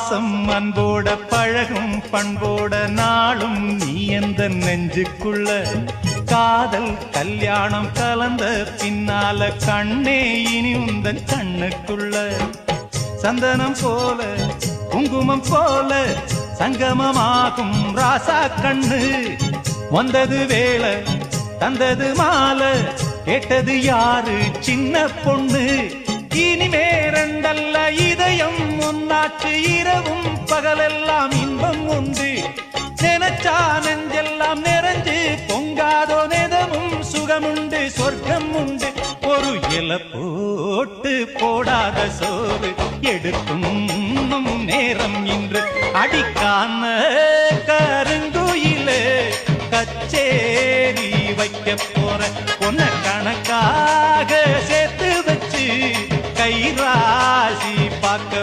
பாசம் அன்போட பழகும் பண்போட நாளும் நீ எந்த நெஞ்சுக்குள்ள காதல் கல்யாணம் கலந்த பின்னால கண்ணே இனி உந்தன் கண்ணுக்குள்ள சந்தனம் போல குங்குமம் போல சங்கமமாகும் ராசா கண்ணு வந்தது வேலை தந்தது மாலை கேட்டது யாரு சின்ன பொண்ணு இனிமே ரெண்டல்ல இதயம் ஒன்னாச்சு இரவும் பகலெல்லாம் இன்பம் உண்டு நினைச்சா நெஞ்செல்லாம் நிறைஞ்சு பொங்காதோ நெதமும் சுகமுண்டு சொர்க்கம் உண்டு ஒரு இலை போட்டு போடாத சோறு எடுக்கும் நேரம் இன்று அடிக்கான கருங்குயிலே கச்சேரி வைக்க போற பொன்ன கணக்காக சேர்த்து வச்சு கைராசி பார்க்க